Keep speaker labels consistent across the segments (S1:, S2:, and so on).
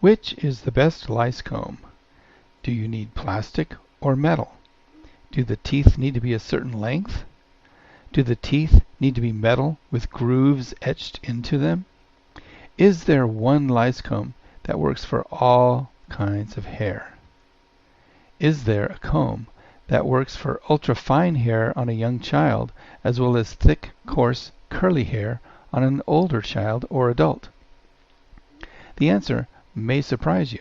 S1: Which is the best lice comb? Do you need plastic or metal? Do the teeth need to be a certain length? Do the teeth need to be metal with grooves etched into them? Is there one lice comb that works for all kinds of hair? Is there a comb that works for ultra-fine hair on a young child as well as thick, coarse, curly hair on an older child or adult? The answer may surprise you.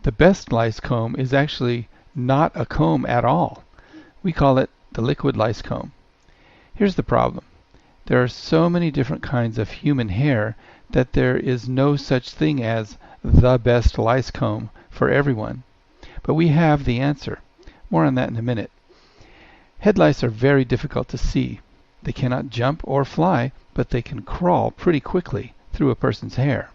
S1: The best lice comb is actually not a comb at all. We call it the Liquid Lice Comb. Here's the problem. There are so many different kinds of human hair that there is no such thing as the best lice comb for everyone. But we have the answer. More on that in a minute. Head lice are very difficult to see. They cannot jump or fly, but they can crawl pretty quickly through a person's hair.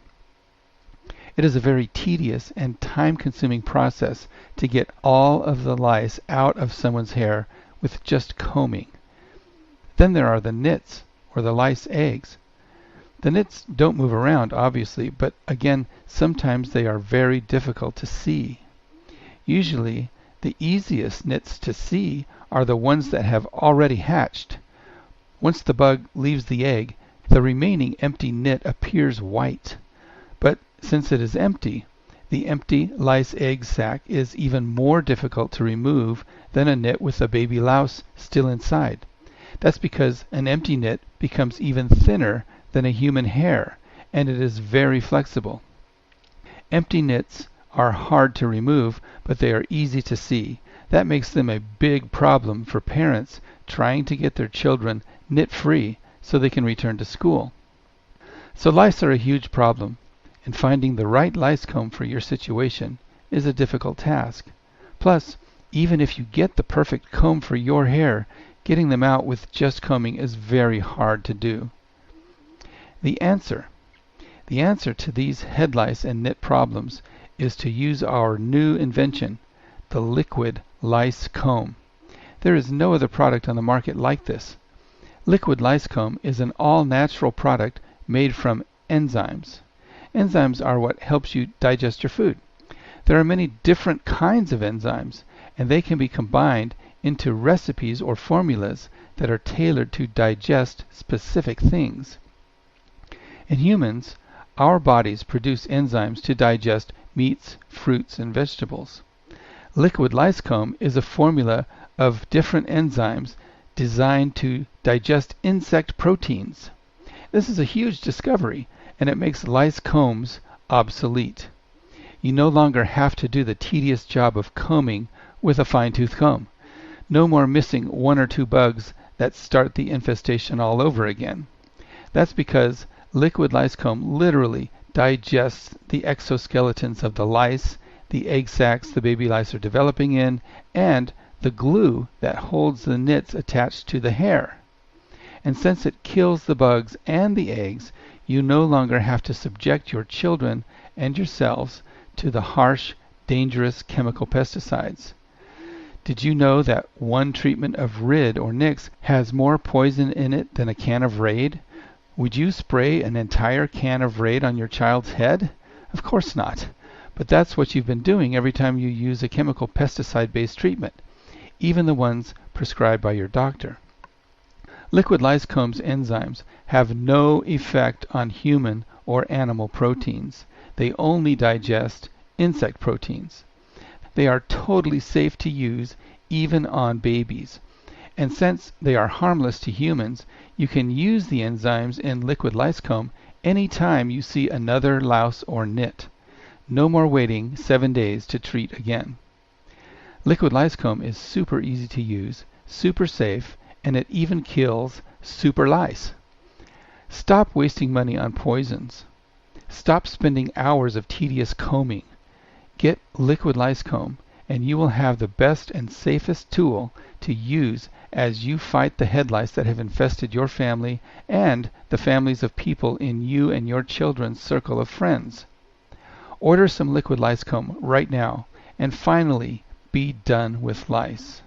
S1: It is a very tedious and time-consuming process to get all of the lice out of someone's hair with just combing. Then there are the nits, or the lice eggs. The nits don't move around, obviously, but again, sometimes they are very difficult to see. Usually, the easiest nits to see are the ones that have already hatched. Once the bug leaves the egg, the remaining empty nit appears white. But since it is empty, the empty lice egg sac is even more difficult to remove than a nit with a baby louse still inside. That's because an empty nit becomes even thinner than a human hair, and it is very flexible. Empty nits are hard to remove, but they are easy to see. That makes them a big problem for parents trying to get their children nit-free so they can return to school. So lice are a huge problem, and finding the right lice comb for your situation is a difficult task. Plus, even if you get the perfect comb for your hair, getting them out with just combing is very hard to do. The answer to these head lice and nit problems is to use our new invention, the Liquid Lice Comb. There is no other product on the market like this. Liquid Lice Comb is an all-natural product made from enzymes. Enzymes are what helps you digest your food. There are many different kinds of enzymes, and they can be combined into recipes or formulas that are tailored to digest specific things. In humans, our bodies produce enzymes to digest meats, fruits, and vegetables. Liquid Lice Comb is a formula of different enzymes designed to digest insect proteins. This is a huge discovery, and it makes lice combs obsolete. You no longer have to do the tedious job of combing with a fine-tooth comb. No more missing one or two bugs that start the infestation all over again. That's because Liquid Lice Comb literally digests the exoskeletons of the lice, the egg sacs the baby lice are developing in, and the glue that holds the nits attached to the hair. And since it kills the bugs and the eggs, you no longer have to subject your children and yourselves to the harsh, dangerous chemical pesticides. Did you know that one treatment of Rid or Nix has more poison in it than a can of Raid? Would you spray an entire can of Raid on your child's head? Of course not. But that's what you've been doing every time you use a chemical pesticide-based treatment, even the ones prescribed by your doctor. Liquid Lice Comb's enzymes have no effect on human or animal proteins. They only digest insect proteins. They are totally safe to use even on babies. And since they are harmless to humans, you can use the enzymes in Liquid Lice Comb anytime you see another louse or nit. No more waiting 7 days to treat again. Liquid Lice Comb is super easy to use, super safe, and it even kills super lice. Stop wasting money on poisons. Stop spending hours of tedious combing. Get Liquid Lice Comb, and you will have the best and safest tool to use as you fight the head lice that have infested your family and the families of people in you and your children's circle of friends. Order some Liquid Lice Comb right now, and finally be done with lice.